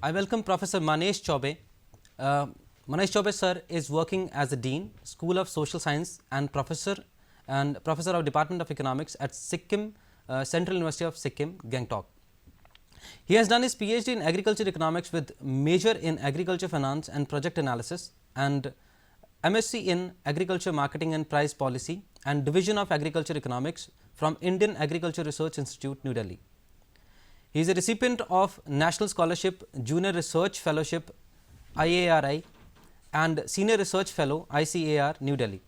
I welcome Professor Manesh Choubey. Manesh Choubey sir is working as a Dean, School of Social Science and Professor of Department of Economics at Sikkim, Central University of Sikkim, Gangtok. He has done his PhD in Agriculture Economics with major in Agriculture Finance and Project Analysis and MSc in Agriculture Marketing and Price Policy and Division of Agriculture Economics from Indian Agriculture Research Institute, New Delhi. He is a recipient of National Scholarship, Junior Research Fellowship IARI and Senior Research Fellow ICAR, New Delhi.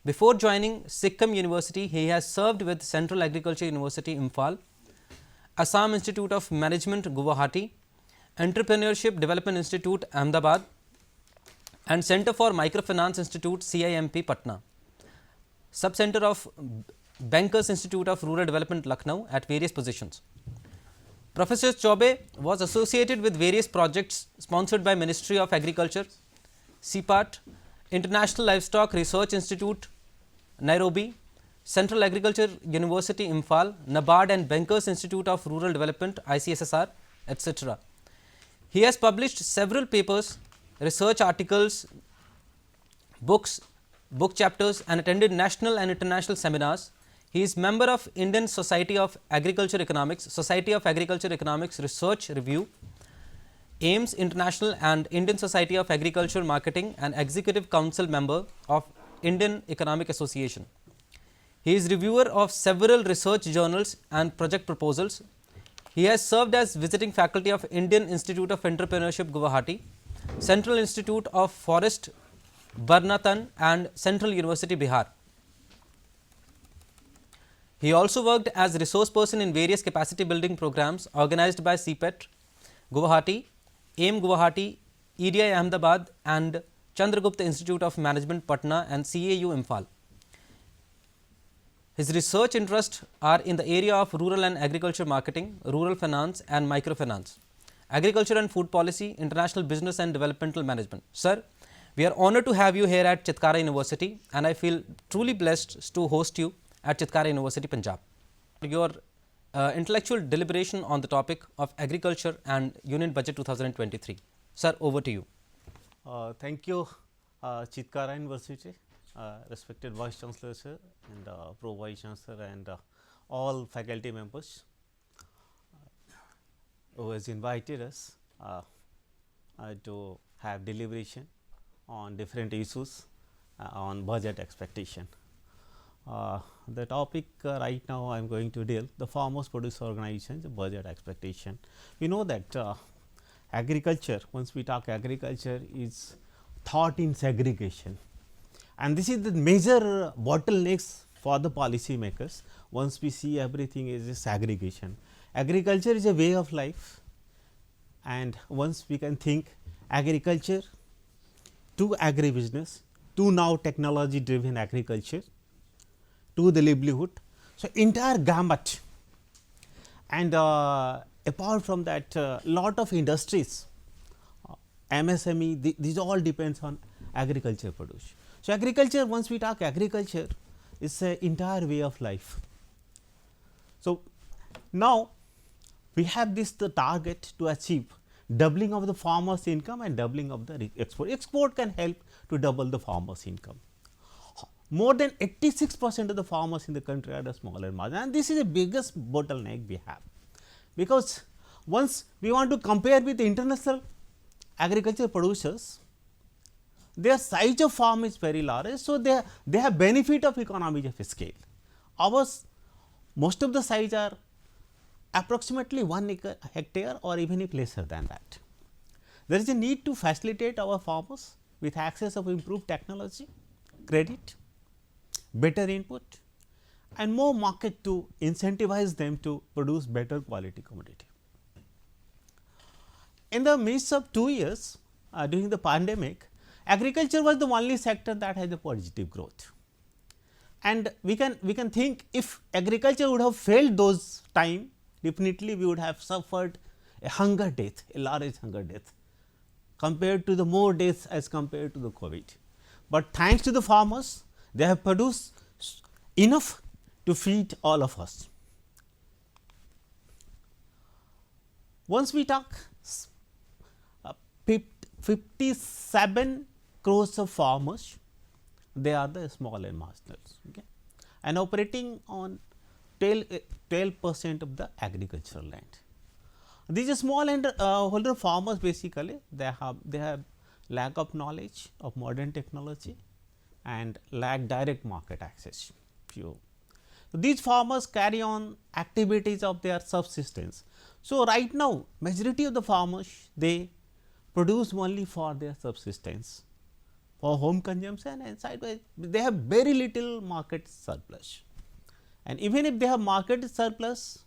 Before joining Sikkim University, he has served with Central Agriculture University, Imphal, Assam Institute of Management, Guwahati, Entrepreneurship Development Institute, Ahmedabad and Center for Microfinance Institute, CIMP, Patna, Sub-Center of Bankers Institute of Rural Development, Lucknow at various positions. Professor Choubey was associated with various projects sponsored by Ministry of Agriculture, CPAT, International Livestock Research Institute, Nairobi, Central Agriculture University, Imphal, NABARD and Bankers Institute of Rural Development, ICSSR, etc. He has published several papers, research articles, books, book chapters and attended national and international seminars. He is member of Indian Society of Agriculture Economics, Society of Agriculture Economics Research Review, AIMS International and Indian Society of Agriculture Marketing and Executive Council member of Indian Economic Association. He is reviewer of several research journals and project proposals. He has served as visiting faculty of Indian Institute of Entrepreneurship, Guwahati, Central Institute of Forest, Barnatan and Central University, Bihar. He also worked as resource person in various capacity building programs organized by CPET, Guwahati, AIM Guwahati, EDI Ahmedabad and Chandragupta Institute of Management, Patna and CAU Imphal. His research interests are in the area of rural and agriculture marketing, rural finance and microfinance, agriculture and food policy, international business and developmental management. Sir, we are honored to have you here at Chitkara University and I feel truly blessed to host you at Chitkara University, Punjab. Your intellectual deliberation on the topic of agriculture and Union Budget 2023. Sir, over to you. Thank you, Chitkara University, respected Vice Chancellor sir and Pro Vice Chancellor and all faculty members who has invited us to have deliberation on different issues on budget expectation. The topic right now I am going to deal the farmers producer organizations budget expectation. We know that agriculture, once we talk agriculture is thought in segregation and this is the major bottlenecks for the policy makers. Once we see everything is a segregation, agriculture is a way of life and once we can think agriculture to agribusiness to now technology driven agriculture to the livelihood. So, entire gamut and apart from that lot of industries MSME these all depends on agriculture produce. So, agriculture once we talk agriculture is an entire way of life. So, now we have this the target to achieve doubling of the farmers income and doubling of the export. Export can help to double the farmers income. More than 86% of the farmers in the country are the smaller margin and this is the biggest bottleneck we have, because once we want to compare with the international agriculture producers, their size of farm is very large. So, they have benefit of economies of scale. Ours most of the size are approximately 1 hectare or even if lesser than that. There is a need to facilitate our farmers with access of improved technology, credit, better input and more market to incentivize them to produce better quality commodity. In the midst of 2 years during the pandemic, agriculture was the only sector that had a positive growth and we can think if agriculture would have failed those time, definitely we would have suffered a hunger death, a large hunger death compared to the more deaths as compared to the COVID. But thanks to the farmers, they have produced enough to feed all of us. Once we talk 57 crores of farmers, they are the small and marginals, okay, and operating on 12% of the agricultural land. These small and holder farmers basically they have lack of knowledge of modern technology and lack direct market access. So, these farmers carry on activities of their subsistence. So, right now majority of the farmers they produce only for their subsistence, for home consumption, and sidewise they have very little market surplus. And even if they have market surplus,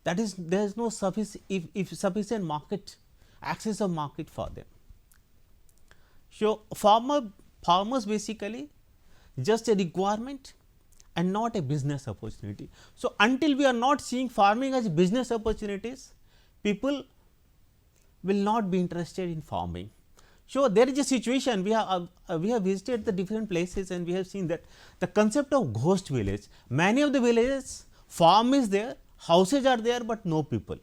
that is there is no if sufficient market access of market for them. So, farmers basically just a requirement and not a business opportunity. So, until we are not seeing farming as business opportunities, people will not be interested in farming. So, there is a situation we have visited the different places and we have seen that the concept of ghost village, many of the villages farm is there, houses are there, but no people.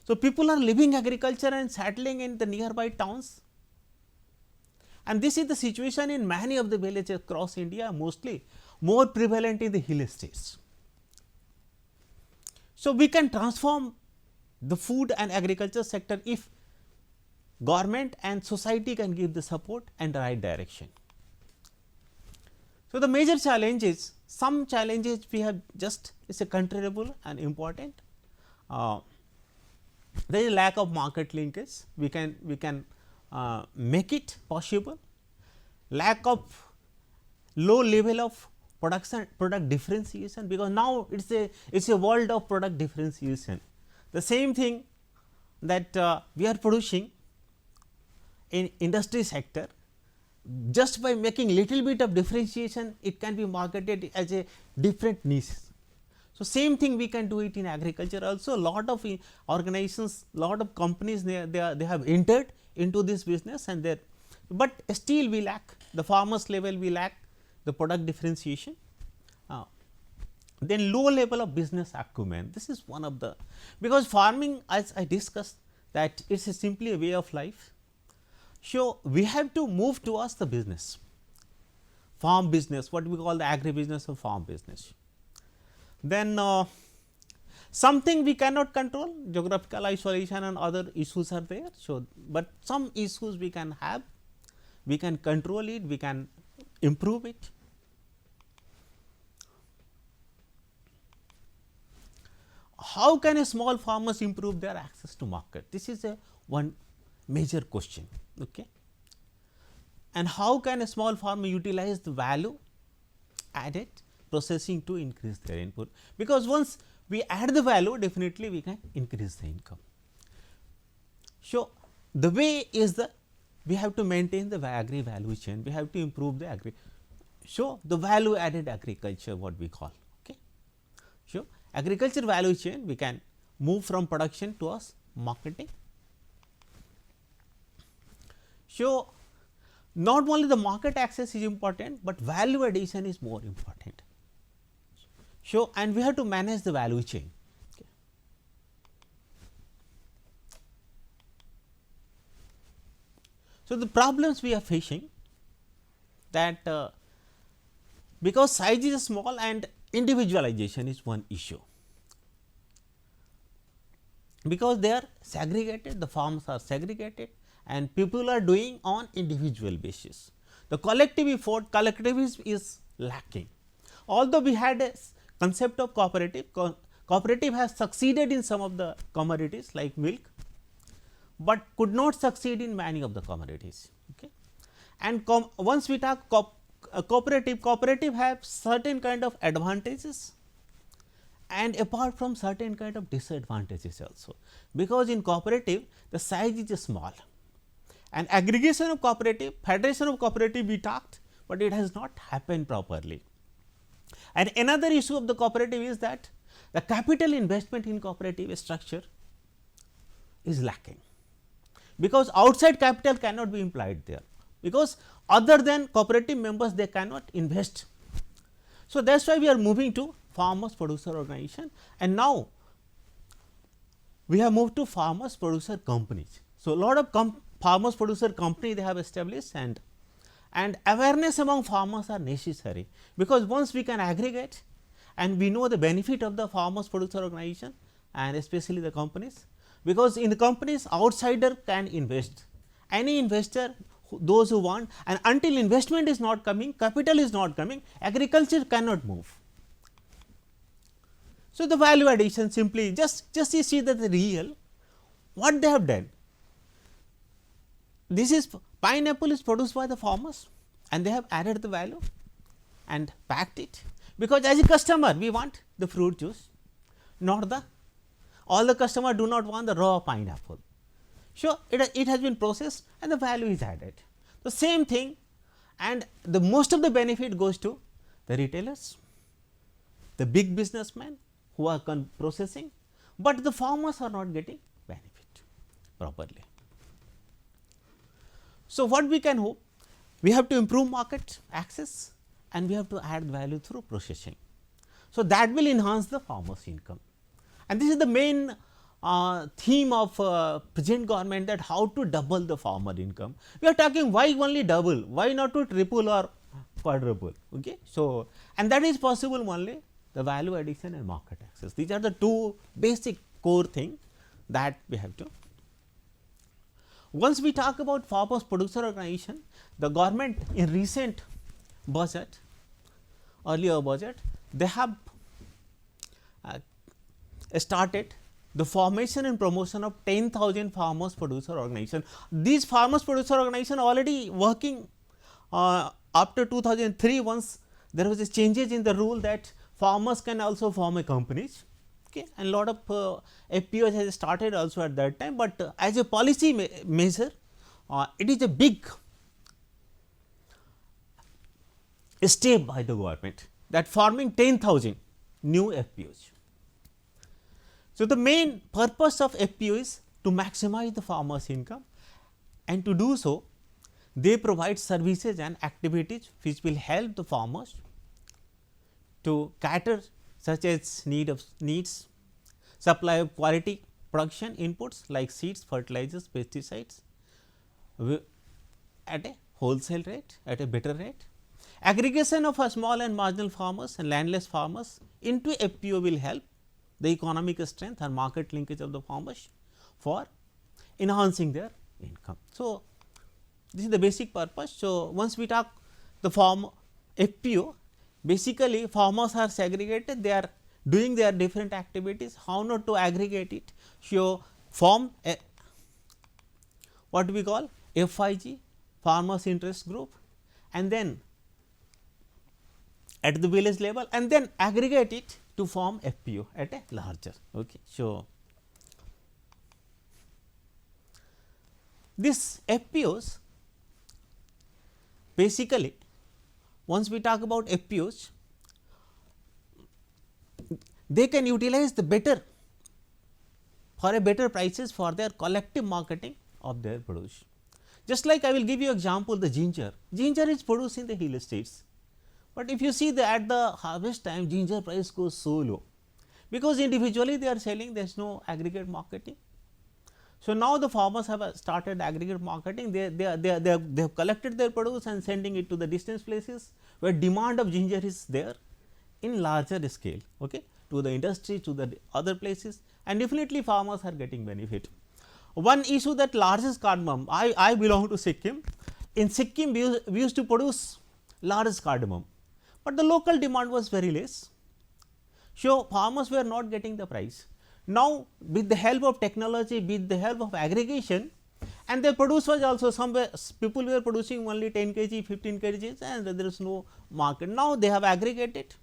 So, people are leaving agriculture and settling in the nearby towns, and this is the situation in many of the villages across India, mostly more prevalent in the hill states. So, we can transform the food and agriculture sector if government and society can give the support and the right direction. So, the major challenges, some challenges we have just is a controllable and important. There is lack of market linkage, we can make it possible. Lack of low level of product differentiation, because now it is a world of product differentiation. The same thing that we are producing in industry sector, just by making little bit of differentiation, it can be marketed as a different niche. So, same thing we can do it in agriculture also. Lot of organizations, lot of companies they have entered into this business, and there, but still we lack the farmers level, we lack the product differentiation. Then low level of business acumen, this is one of the, because farming as I discussed that it is simply a way of life. So, we have to move towards the business, farm business, what we call the agri business or farm business. Then something we cannot control, geographical isolation and other issues are there. So, but some issues we can have, we can control it, we can improve it. How can a small farmers improve their access to market? This is a one major question, okay. And how can a small farmer utilize the value added processing to increase their input, because once we add the value, definitely we can increase the income. So, the way is the we have to maintain the agri value chain, we have to improve the agri. So, the value added agriculture what we call, okay. So, agriculture value chain we can move from production towards marketing. So, not only the market access is important, but value addition is more important. So, and we have to manage the value chain. Okay. So, the problems we are facing that because size is small and individualization is one issue, because they are segregated, the farms are segregated and people are doing on individual basis. The collective effort, collectivism is lacking. Although we had a concept of cooperative, cooperative has succeeded in some of the commodities like milk, but could not succeed in many of the commodities. Okay. And once we talk cooperative have certain kind of advantages and apart from certain kind of disadvantages also, because in cooperative the size is small, and aggregation of cooperative, federation of cooperative we talked, but it has not happened properly. And another issue of the cooperative is that the capital investment in cooperative structure is lacking, because outside capital cannot be implied there, because other than cooperative members they cannot invest. So, that is why we are moving to farmers producer organization, and now we have moved to farmers producer companies. So, lot of farmers producer company they have established, and awareness among farmers are necessary, because once we can aggregate and we know the benefit of the farmers producer organization and especially the companies, because in the companies outsider can invest, any investor those who want, and until investment is not coming, capital is not coming, agriculture cannot move. So, the value addition simply just you see that the real what they have done. This is pineapple is produced by the farmers and they have added the value and packed it, because as a customer we want the fruit juice, not the all the customer do not want the raw pineapple. So, it has been processed and the value is added. The same thing, and the most of the benefit goes to the retailers, the big businessmen who are processing, but the farmers are not getting benefit properly. So, what we can hope? We have to improve market access and we have to add value through processing. So, that will enhance the farmers' income, and this is the main theme of present government, that how to double the farmer income. We are talking why only double, why not to triple or quadruple. Okay. So, and that is possible only the value addition and market access. These are the two basic core things that we have to. Once we talk about farmers producer organization, the government in recent budget, earlier budget, they have started the formation and promotion of 10,000 farmers producer organization. These farmers producer organization already working after 2003, once there was a changes in the rule that farmers can also form a companies. Okay, and lot of FPOs has started also at that time, but as a policy measure, it is a big step by the government, that forming 10,000 new FPOs. So, the main purpose of FPO is to maximize the farmers' income, and to do so they provide services and activities which will help the farmers to cater such as needs, supply of quality production inputs like seeds, fertilizers, pesticides at a wholesale rate, at a better rate. Aggregation of small and marginal farmers and landless farmers into FPO will help the economic strength and market linkage of the farmers for enhancing their income. So, this is the basic purpose. So, once we talk the farm FPO, basically farmers are segregated, they are doing their different activities, how not to aggregate it. So, form a what we call FIG, farmers interest group, and then at the village level, and then aggregate it to form FPO at a larger. Okay. So, this FPOs basically, once we talk about FPOs, they can utilize the better for a better prices for their collective marketing of their produce. Just like I will give you example, the ginger is produced in the hill states, but if you see that at the harvest time ginger price goes so low, because individually they are selling, there is no aggregate marketing. So, now the farmers have started aggregate marketing, they have collected their produce and sending it to the distant places where demand of ginger is there in larger scale, okay, to the industry, to the other places, and definitely farmers are getting benefit. One issue, that largest cardamom, I belong to Sikkim. In Sikkim we used to produce largest cardamom, but the local demand was very less. So, farmers were not getting the price. Now, with the help of technology, with the help of aggregation, and the produce was also somewhere, people were producing only 10 kg, 15 kg and there is no market. Now, they have aggregated,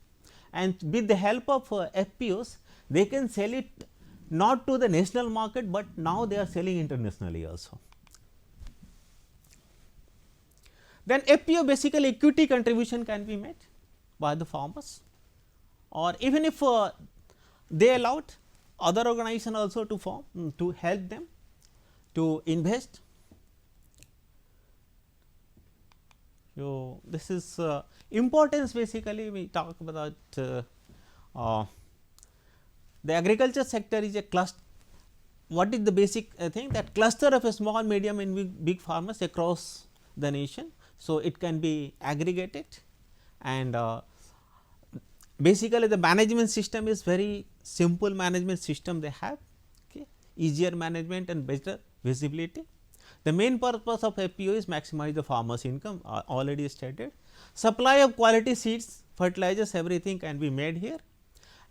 and with the help of FPOs, they can sell it not to the national market, but now they are selling internationally also. Then FPO basically equity contribution can be made by the farmers, or even if they allowed other organization also to form to help them to invest. So, this is importance, basically we talk about the agriculture sector is a what is the basic thing, that cluster of a small, medium and big farmers across the nation. So, it can be aggregated, and basically the management system is very simple management system they have, okay, easier management and better visibility. The main purpose of FPO is maximize the farmers income, already stated. Supply of quality seeds, fertilizers, everything can be made here,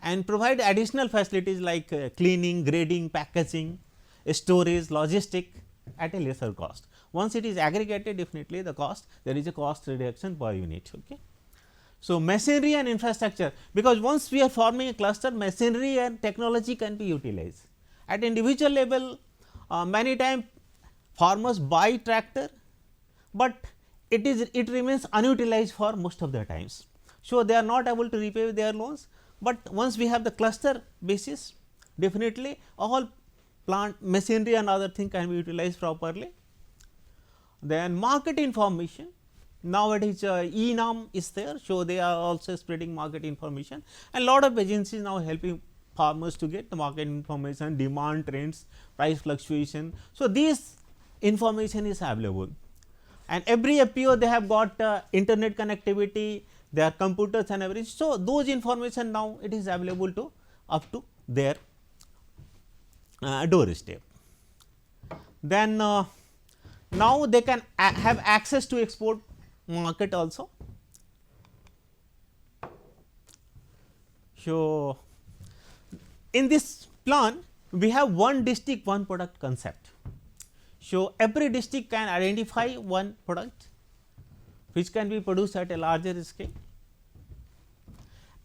and provide additional facilities like cleaning, grading, packaging, storage, logistic at a lesser cost. Once it is aggregated, definitely the cost, there is a cost reduction per unit. Okay. So, machinery and infrastructure, because once we are forming a cluster, machinery and technology can be utilized. At individual level, many times farmers buy tractor, but it remains unutilized for most of the times. So, they are not able to repay their loans, but once we have the cluster basis, definitely all plant machinery and other thing can be utilized properly. Then market information, nowadays e-NAM is there. So, they are also spreading market information, and lot of agencies now helping farmers to get the market information, demand trends, price fluctuation. So, this information is available, and every FPO they have got internet connectivity, their computers and everything. So, those information now it is available to up to their doorstep. Then now they can have access to export market also. So, in this plan we have one district one product concept. So, every district can identify one product which can be produced at a larger scale,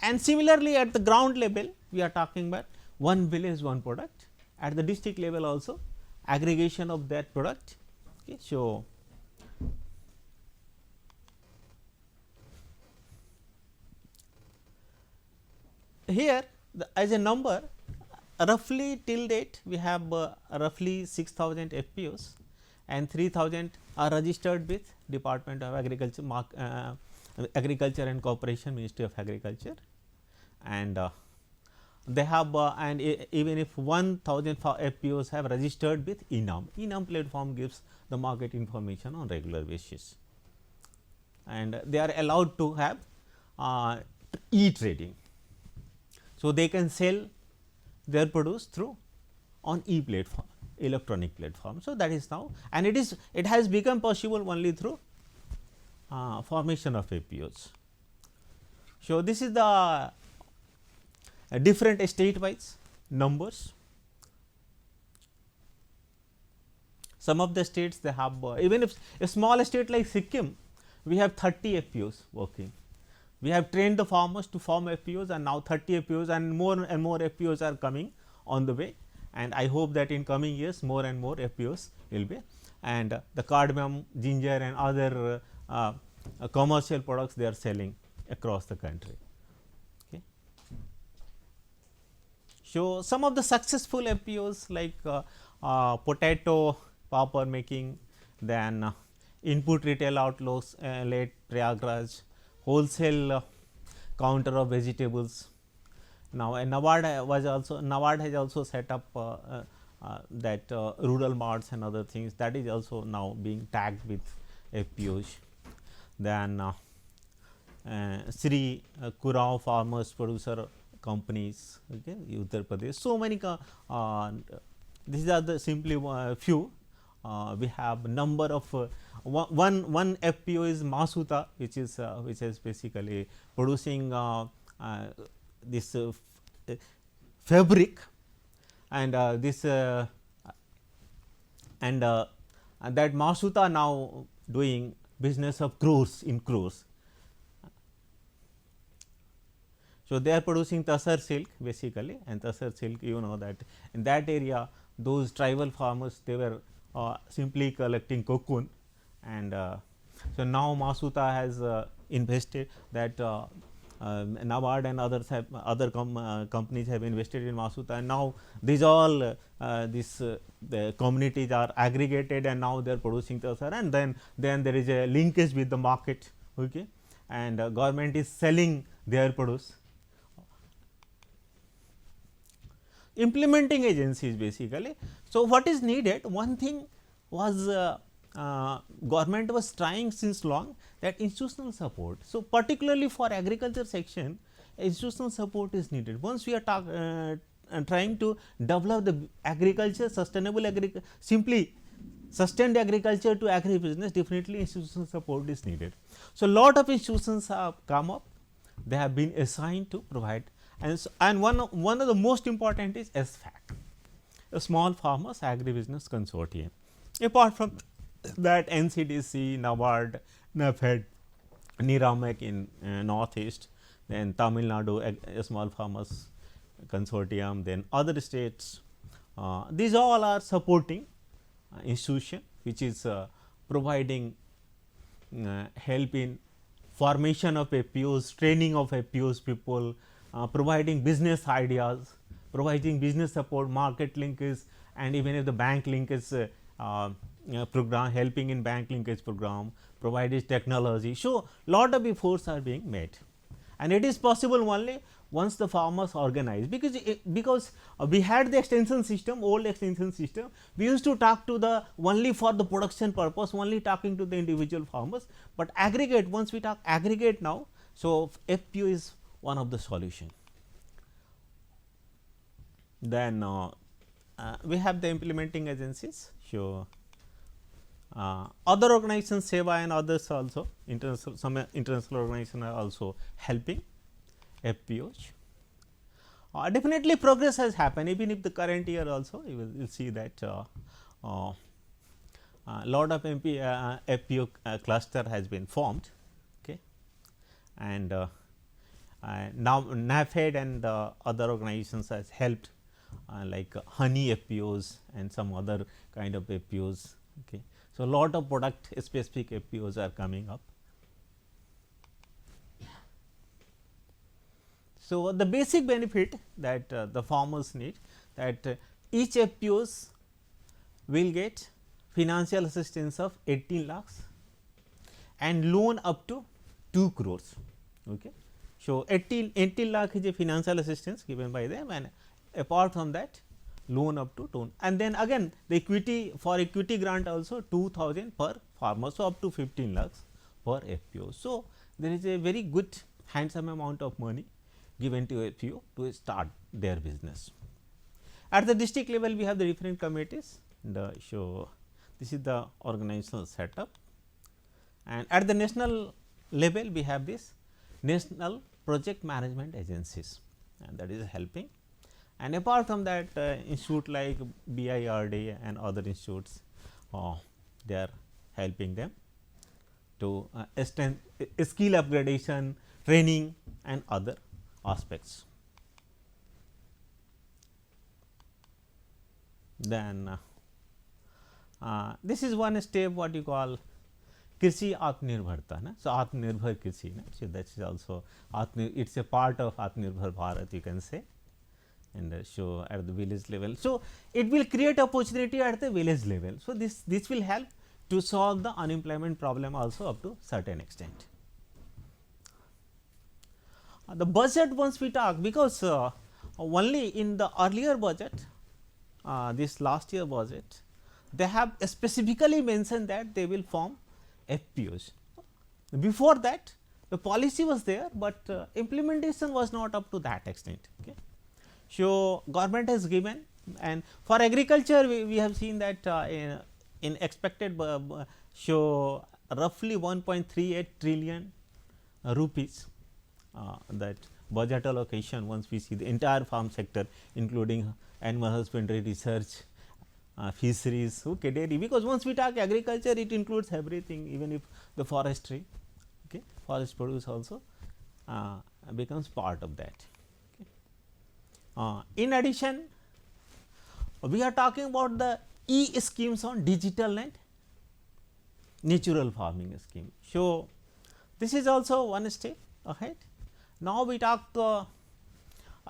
and similarly at the ground level we are talking about one village one product, at the district level also aggregation of that product. Okay. So, here as a number, roughly till date we have roughly 6,000 FPOs, and 3,000 are registered with Department of Agriculture, Agriculture and Cooperation, Ministry of Agriculture, and they have and even if 1,000 FPOs have registered with e-NAM. e-NAM platform gives the market information on regular basis, and they are allowed to have e-trading. So, they can sell their produce through on e-platform, electronic platform. So, that is now, and it has become possible only through formation of FPOs. So, this is the different state wise numbers. Some of the states they have even if a small state like Sikkim, we have 30 FPOs working. We have trained the farmers to form FPOs, and now 30 FPOs and more FPOs are coming on the way, and I hope that in coming years more and more FPOs will be, and the cardamom, ginger and other commercial products they are selling across the country. Okay. So, some of the successful FPOs like potato paper making, then input retail outlets, late Prayagraj, wholesale counter of vegetables. Now, NABARD has also set up that rural marts and other things, that is also now being tagged with FPOs. Then Sri Kurao farmers producer companies, okay, Uttar Pradesh. So, many these are the simply few. We have number of one FPO is Masuta, which is basically producing this fabric, and this and that Masuta now doing business of crores in crores. So, they are producing Tasar silk basically, and Tasar silk, you know that in that area those tribal farmers they were simply collecting cocoon, and so now Masuta has invested that NABARD and others have companies have invested in Masuta, and now these all the communities are aggregated, and now they are producing Tasar, and then there is a linkage with the market, okay, and government is selling their produce. implementing agencies basically. So, what is needed? One thing was government was trying since long, that institutional support. So, particularly for agriculture section, institutional support is needed. Once we are trying to develop the agriculture, sustainable agriculture, simply sustained agriculture to agribusiness, definitely institutional support is needed. So, lot of institutions have come up, they have been assigned to provide, and one of the most important is SFAC, a Small Farmers Agribusiness Consortium. Apart from that, NCDC, NABARD, NAFED, NIRAMEC in northeast, then Tamil Nadu Small Farmers Consortium, then other states, these all are supporting institution which is providing help in formation of FPOs, training of FPOs people, providing business ideas, providing business support, market linkage, and even if the bank linkage program, helping in bank linkage program, providing technology. So, lot of efforts are being made, and it is possible only once the farmers organize, because we had the extension system, old extension system, we used to talk to the only for the production purpose, only talking to the individual farmers, but aggregate, once we talk aggregate now. So, FPO is one of the solution. Then we have the implementing agencies. So, other organizations, SEWA and others also, some international organizations are also helping FPOs. Definitely progress has happened, even if the current year also you will see that lot of FPO cluster has been formed, okay. And now NAFED and other organizations has helped like honey FPOs and some other kind of FPOs, okay. So, lot of product specific FPOs are coming up. So, the basic benefit that the farmers need, that each FPOs will get financial assistance of 18 lakhs and loan up to 2 crores. Okay. So, 18 lakh is a financial assistance given by them, and apart from that loan up to 2, and then again the equity, for equity grant also 2000 per farmer. So, up to 15 lakhs per FPO. So, there is a very good handsome amount of money given to FPO to start their business. At the district level, we have the different committees. So, this is the organizational setup, and at the national level, we have this national project management agencies, and that is helping. And apart from that, institute like BIRD and other institutes, they are helping them to skill upgradation, training and other aspects. Then this is one step what you call Krishi Atmanirbharta. Na? So, Atmanirbhar Krishi. Na? So, that is also it is a part of Atmanirbhar Bharat, you can say, and so at the village level. So, it will create opportunity at the village level. So, this will help to solve the unemployment problem also up to certain extent. The budget, once we talk, because only in the earlier budget, this last year budget, they have specifically mentioned that they will form FPOs. Before that, the policy was there, but implementation was not up to that extent. Okay. So, government has given, and for agriculture we have seen that in expected so roughly 1.38 trillion rupees that budget allocation, once we see the entire farm sector including animal husbandry, research, fisheries, okay, dairy, because once we talk agriculture, it includes everything, even if the forestry, okay, forest produce also becomes part of that. Okay. In addition, we are talking about the schemes on digital and natural farming scheme. So, this is also one step ahead. Now, we talk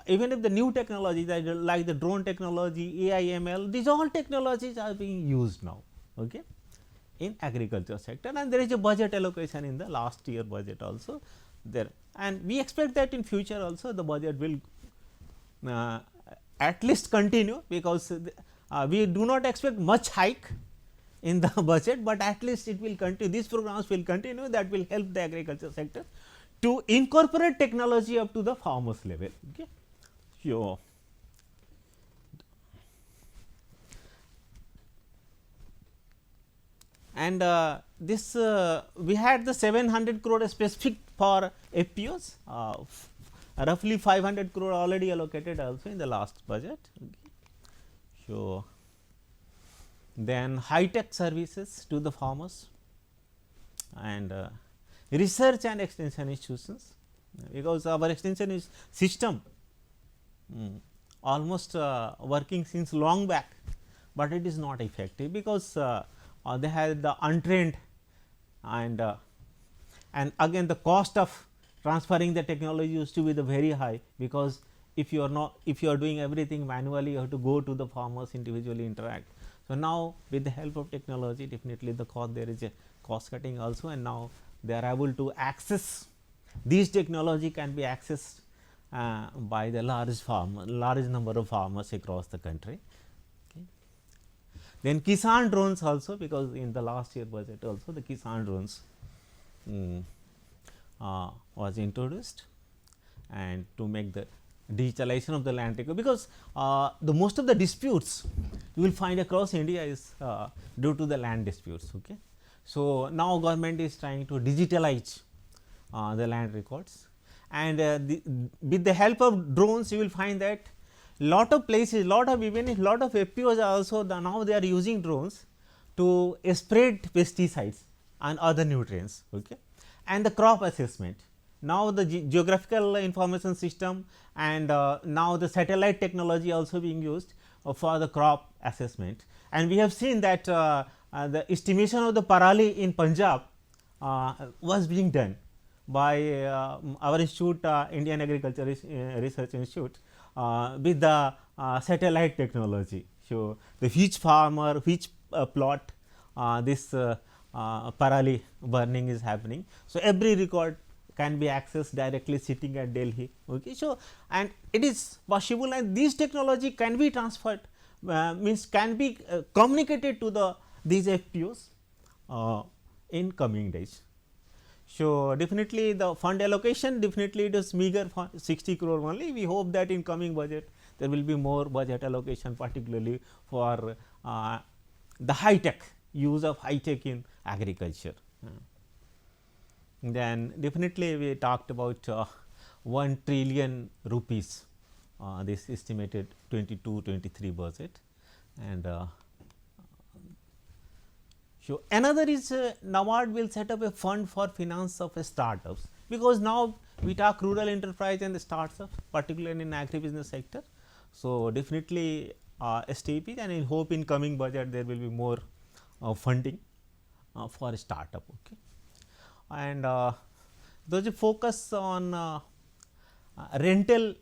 even if the new technology like the drone technology, AI, ML, these all technologies are being used now, okay, in agriculture sector, and there is a budget allocation in the last year budget also there, and we expect that in future also the budget will at least continue, because we do not expect much hike in the budget, but at least it will continue, these programs will continue, that will help the agriculture sector to incorporate technology up to the farmers level. Okay. So, and this we had the 700 crore specific for FPOs, roughly 500 crore already allocated also in the last budget. Okay. So, then high tech services to the farmers, and research and extension institutions, because our extension is system almost working since long back, but it is not effective, because they have the untrained, and again the cost of transferring the technology used to be the very high, because if you are not, if you are doing everything manually, you have to go to the farmers, individually interact. So, now with the help of technology, definitely the cost, there is a cost cutting also, and now they are able to access these technology, can be accessed by the large number of farmers across the country. Okay. Then Kisan drones also, because in the last year budget also the Kisan drones was introduced, and to make the digitalization of the land record, because the most of the disputes you will find across India is due to the land disputes. Okay. So, now government is trying to digitalize the land records, and with the help of drones you will find that lot of places, lot of FPOs are also now they are using drones to spread pesticides and other nutrients. Okay. And the crop assessment, now the geographical information system, and now the satellite technology also being used for the crop assessment. And we have seen that the estimation of the parali in Punjab was being done by our institute, Indian Agriculture Research Institute, with the satellite technology. So, the which farmer, which plot this parali burning is happening. So, every record can be accessed directly sitting at Delhi. Okay. So, and it is possible, and this technology can be transferred, means can be communicated to the these FPOs in coming days. So, definitely the fund allocation, definitely it is meager for 60 crore only. We hope that in coming budget there will be more budget allocation, particularly for the high tech, use of high tech in agriculture. Then definitely we talked about 1 trillion rupees, this estimated 22-23 budget, and so another is NABARD will set up a fund for finance of startups, because now we talk rural enterprise and the startups, particularly in agribusiness sector. So, definitely STP, and I hope in coming budget there will be more funding for a startup. Okay. And those focus on rental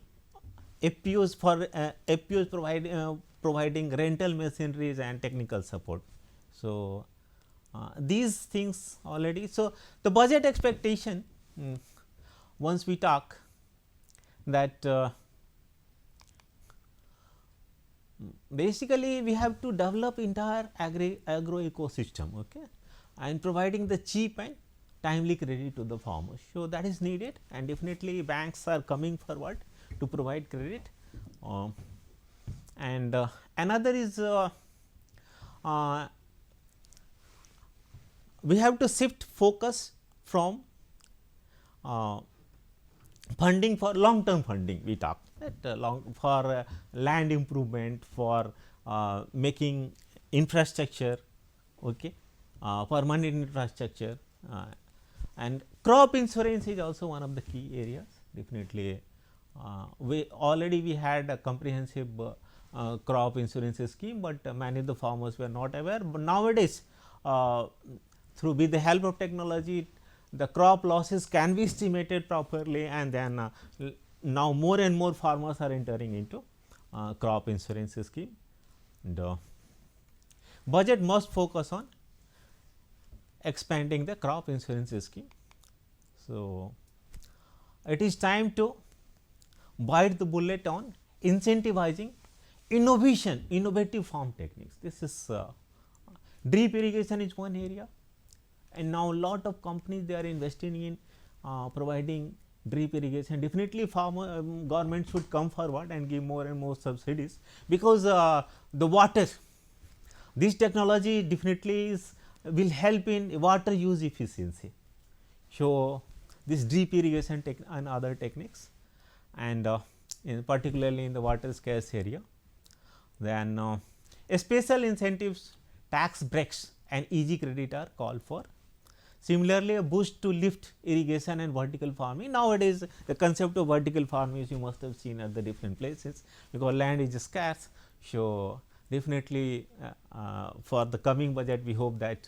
FPOs, for FPOs providing rental machineries and technical support. So, these things already. So, the budget expectation, once we talk that basically we have to develop entire agro ecosystem, okay, and providing the cheap and timely credit to the farmers. So, that is needed, and definitely banks are coming forward to provide credit. And another is we have to shift focus from funding for long term funding. We talk that for land improvement, for making infrastructure, okay, permanent infrastructure, and crop insurance is also one of the key areas. Definitely we had a comprehensive crop insurance scheme, but many of the farmers were not aware. But nowadays through with the help of technology, the crop losses can be estimated properly, and then now more and more farmers are entering into crop insurance scheme. And budget must focus on expanding the crop insurance scheme. So, it is time to bite the bullet on incentivizing innovative farm techniques. This is drip irrigation is one area, and now lot of companies they are investing in providing drip irrigation. Definitely farmer government should come forward and give more and more subsidies, because the water, this technology definitely is will help in water use efficiency. So, this drip irrigation and other techniques, and particularly in the water scarce area. Then special incentives, tax breaks and easy credit are called for. Similarly, a boost to lift irrigation and vertical farming. Nowadays, the concept of vertical farming you must have seen at the different places, because land is scarce. So, definitely for the coming budget we hope that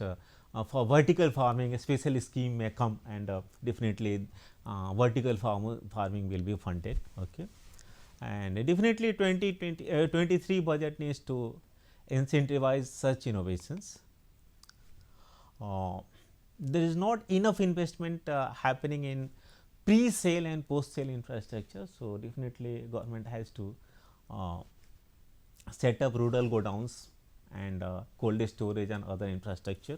for vertical farming a special scheme may come, and definitely vertical farming will be funded. Okay. And definitely 2023 budget needs to incentivize such innovations. There is not enough investment happening in pre-sale and post-sale infrastructure. So, definitely government has to set up rural godowns and cold storage and other infrastructure,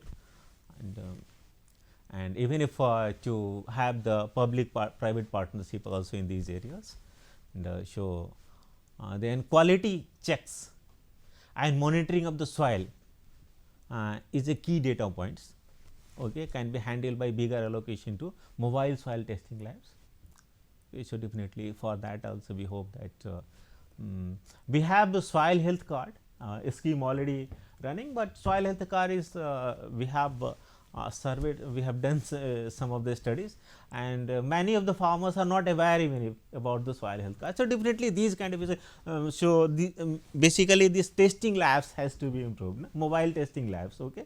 and even if to have the public private partnership also in these areas. And so, then quality checks and monitoring of the soil is a key data points. Okay, can be handled by bigger allocation to mobile soil testing labs. So, definitely for that also we hope that we have the soil health card scheme already running, but soil health card is we have surveyed, we have done some of the studies, and many of the farmers are not aware even about the soil health card. So, definitely these kind of so the basically this testing labs has to be improved, mobile testing labs. Okay.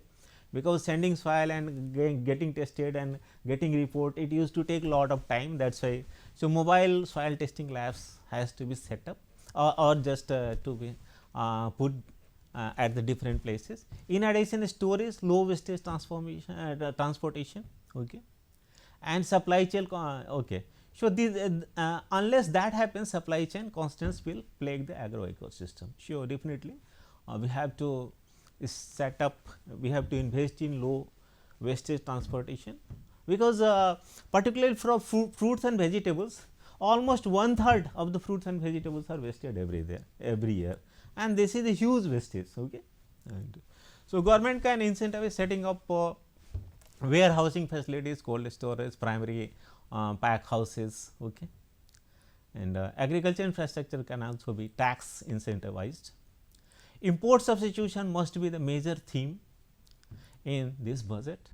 Because sending soil and getting tested and getting report, it used to take a lot of time. That is why, so mobile soil testing labs has to be set up, or just to be put at the different places. In addition, storage, low wastage transformation, transportation, okay, and supply chain. Okay. So, these unless that happens, supply chain constraints will plague the agro ecosystem. Sure, definitely we have to set up, we have to invest in low wastage transportation, because particularly for fruits and vegetables, almost 1/3 of the fruits and vegetables are wasted every year, and this is a huge wastage. Okay. And so, government can incentivize setting up warehousing facilities, cold storage, primary pack houses. Okay. And agriculture infrastructure can also be tax incentivized. Import substitution must be the major theme in this budget.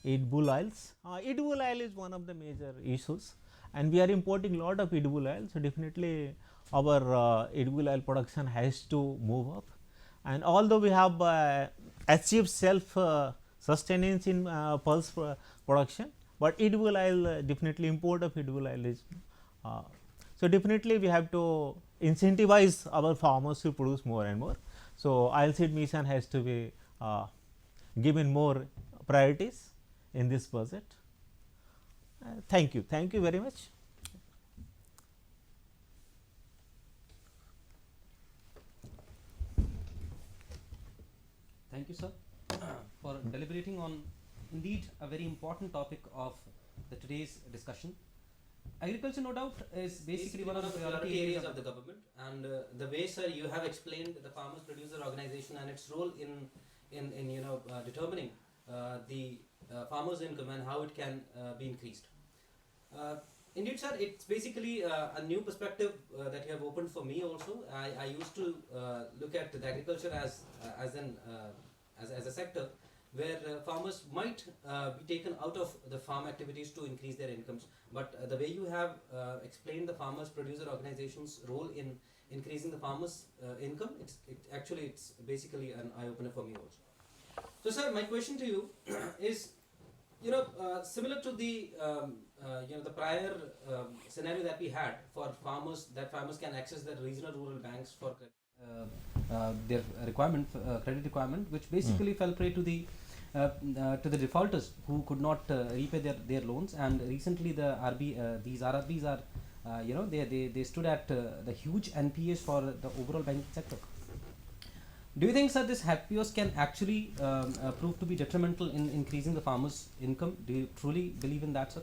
Edible oils, edible oil is one of the major issues, and we are importing lot of edible oil. So, definitely our edible oil production has to move up, and although we have achieved self sustenance in pulse production, but edible oil definitely import of edible oil is so, definitely we have to incentivize our farmers to produce more and more. So, oilseed mission has to be given more priorities in this budget. Thank you very much. Thank you, sir, for deliberating on indeed a very important topic of the today's discussion. Agriculture, no doubt, is basically one of the priority areas of the government, and the way, sir, you have explained the farmers producer organization and its role in determining the farmers' income and how it can be increased. Indeed, sir, it's basically a new perspective that you have opened for me also. I used to look at the agriculture as a sector where farmers might be taken out of the farm activities to increase their incomes. But the way you have explained the farmers producer organization's role in increasing the farmers income, it's basically an eye opener for me also. So, sir, my question to you is, similar to the the prior scenario that we had for farmers, that farmers can access the regional rural banks for their requirement, credit requirement, which basically fell prey to the defaulters who could not repay their loans. And recently the these RRBs are they stood at the huge NPAs for the overall banking sector. Do you think, sir, this FPOs can actually prove to be detrimental in increasing the farmers' income? Do you truly believe in that, sir?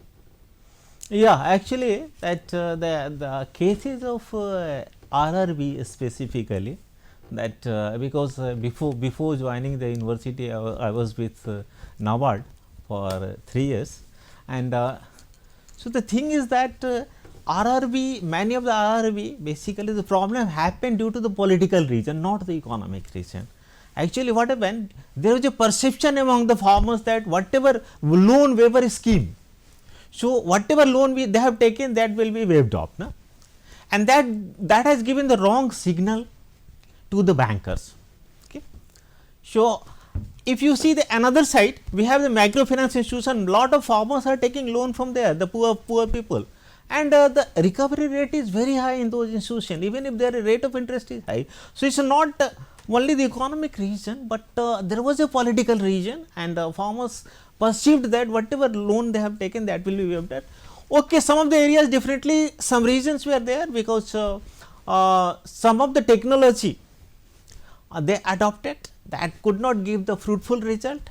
Yeah, actually that the cases of RRB specifically, that because before joining the university I was with NABARD for 3 years, and so the thing is that RRB, many of the RRB, basically the problem happened due to the political reason, not the economic reason. Actually what happened, there was a perception among the farmers that whatever loan waiver scheme, so whatever loan they have taken, that will be waived off, no? And that has given the wrong signal to the bankers. Okay. So if you see the another side, we have the microfinance institution, lot of farmers are taking loan from there, the poor people, and the recovery rate is very high in those institutions, even if their rate of interest is high. So it is not only the economic reason, but there was a political reason, and farmers perceived that whatever loan they have taken, that will be waived. Okay, some of the areas definitely some reasons were there, because some of the technology they adopted, that could not give the fruitful result,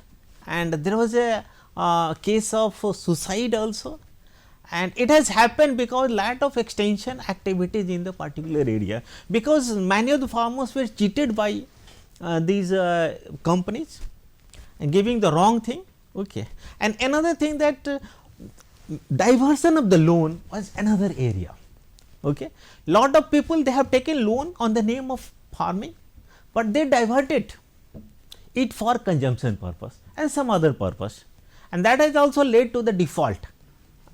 and there was a case of suicide also, and it has happened because lack of extension activities in the particular area, because many of the farmers were cheated by these companies and giving the wrong thing. Okay. And another thing, that diversion of the loan was another area. Okay. Lot of people, they have taken loan on the name of farming, but they diverted it for consumption purpose and some other purpose, and that has also led to the default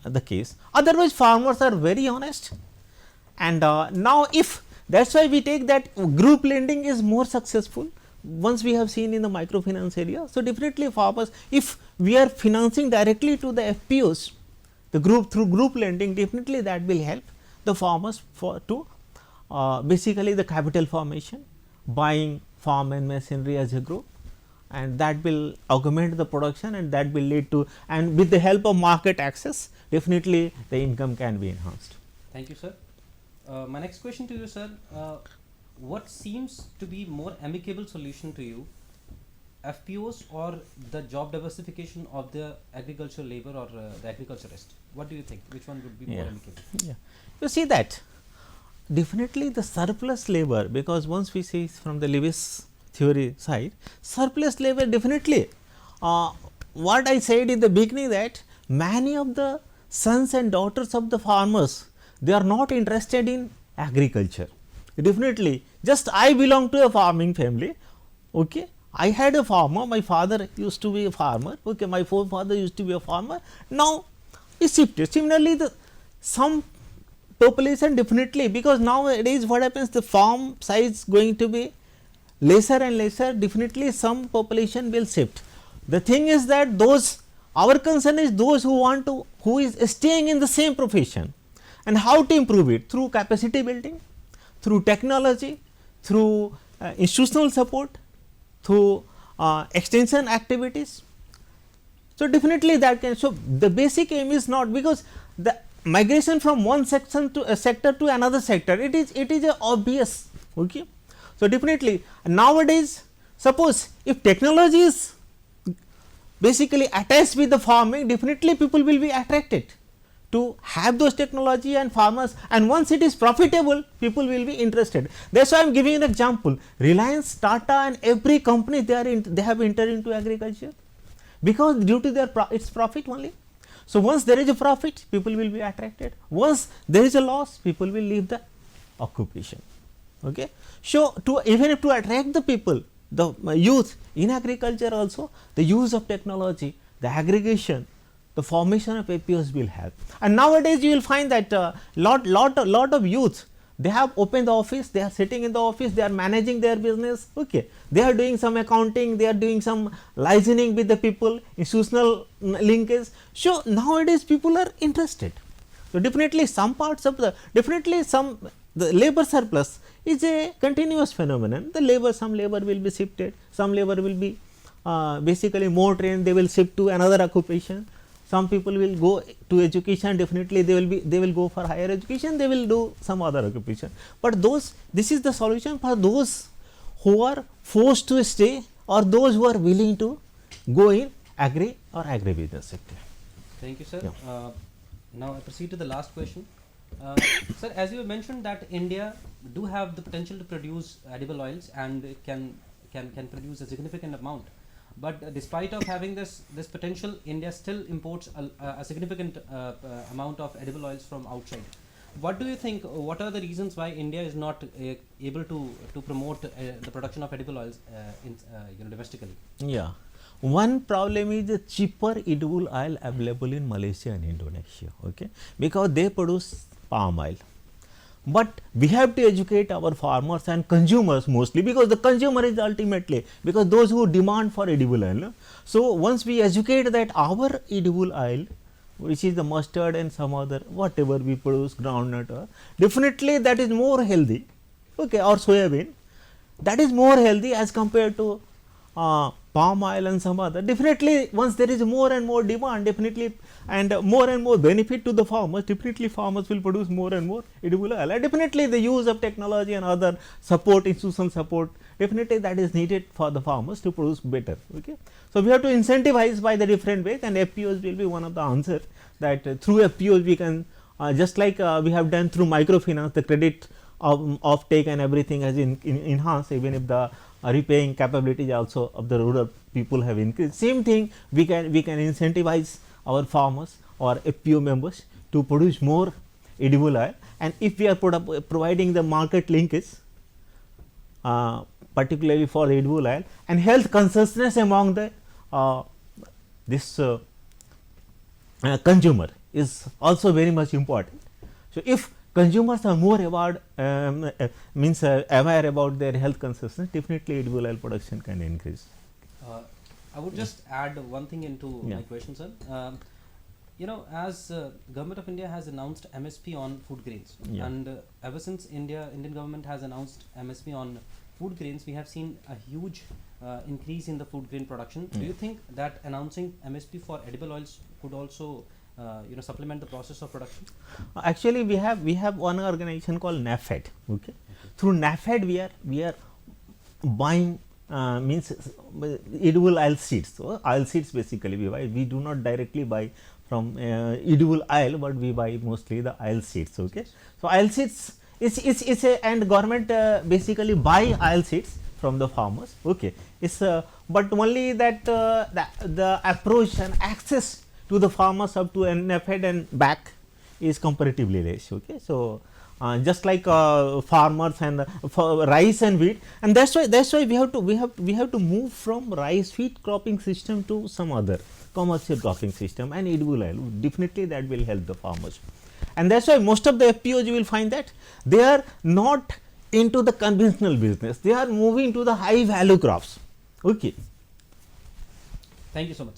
the case. Otherwise farmers are very honest, and now if that is why we take that group lending is more successful once we have seen in the microfinance area. So definitely farmers, if we are financing directly to the FPOs, the group through group lending, definitely that will help the farmers for to basically the capital formation, buying farm and machinery as a group, and that will augment the production, and that will lead to, and with the help of market access, definitely the income can be enhanced. Thank you, sir. My next question to you, sir, what seems to be more amicable solution to you, FPOs or the job diversification of the agricultural labor, or the agriculturist? What do you think? Which one would be more amicable? Yeah, you see that definitely the surplus labor, because once we see from the Lewis theory side, surplus labor definitely, what I said in the beginning, that many of the sons and daughters of the farmers, they are not interested in agriculture. Definitely, just I belong to a farming family. Okay. I had a farmer, my father used to be a farmer, okay, my forefather used to be a farmer. Now it shifted. Similarly, the some population definitely, because nowadays what happens, the farm size going to be lesser and lesser, definitely some population will shift. The thing is that those, our concern is those who want to, who is staying in the same profession, and how to improve it through capacity building, through technology, through institutional support, through extension activities. So definitely that can, so the basic aim is not, because the migration from one section to a sector to another sector, it is a obvious. Okay. So definitely nowadays, suppose if technology is basically attached with the farming, definitely people will be attracted to have those technology and farmers, and once it is profitable, people will be interested. That is why I am giving an example. Reliance, Tata, and every company, they have entered into agriculture, because due to their its profit only. So once there is a profit, people will be attracted. Once there is a loss, people will leave the occupation. Okay. So to even if to attract the people, the youth in agriculture also, the use of technology, the aggregation, the formation of APOs will help. And nowadays you will find that lot of youth, they have opened the office, they are sitting in the office, they are managing their business. Okay. They are doing some accounting, they are doing some licensing with the people, institutional linkage. So nowadays people are interested. So definitely some parts of the, definitely some, the labor surplus is a continuous phenomenon. The labor, some labor will be shifted, some labor will be basically more trained, they will shift to another occupation. Some people will go to education, definitely they will go for higher education, they will do some other occupation. But this is the solution for those who are forced to stay or those who are willing to go in agri or agribusiness sector. Thank you, sir. Yeah. Now I proceed to the last question. Sir, as you mentioned that India do have the potential to produce edible oils and can produce a significant amount, but despite of having this potential, India still imports a significant amount of edible oils from outside. What do you think? What are the reasons why India is not able to promote the production of edible oils domestically? Yeah. One problem is the cheaper edible oil available in Malaysia and Indonesia, okay, because they produce palm oil. But we have to educate our farmers and consumers mostly, because the consumer is ultimately, because those who demand for edible oil. No? So, once we educate that our edible oil, which is the mustard and some other whatever we produce, groundnut, definitely that is more healthy, okay, or soya bean, that is more healthy as compared to palm oil and some other. Definitely once there is more and more demand, definitely, and more and more benefit to the farmers, definitely farmers will produce more and more edible oil, and definitely the use of technology and other support, institutional support, definitely that is needed for the farmers to produce better, okay. So, we have to incentivize by the different ways, and FPOs will be one of the answer, that through FPOs we can just like we have done through microfinance, the credit of take and everything has enhanced, even if the repaying capabilities also of the rural people have increased. Same thing we can incentivize our farmers or FPO members to produce more edible oil, and if we are providing the market linkage particularly for edible oil, and health consciousness among the consumer is also very much important. So, if consumers are more aware about their health consciousness, definitely edible oil production can increase. I would just add one thing into Yeah. my question, sir. As Government of India has announced MSP on food grains, Yeah. and ever since Indian government has announced MSP on food grains, we have seen a huge increase in the food grain production. Do you think that announcing MSP for edible oils could also supplement the process of production? Actually, we have one organization called NAFED. Okay, through NAFED we are buying means edible oil seeds. So, oil seeds basically we buy. We do not directly buy from edible oil, but we buy mostly the oil seeds. Okay, so oil seeds it's a, and government basically buy oil seeds from the farmers. Okay, it's but only that the approach and access to the farmers up to NFED and back is comparatively less. Okay, so just like farmers and for rice and wheat, and that's why we have to move from rice wheat cropping system to some other commercial cropping system, and edible oil definitely that will help the farmers. And that's why most of the FPOs you will find that they are not into the conventional business, they are moving to the high value crops. Okay. Thank you so much.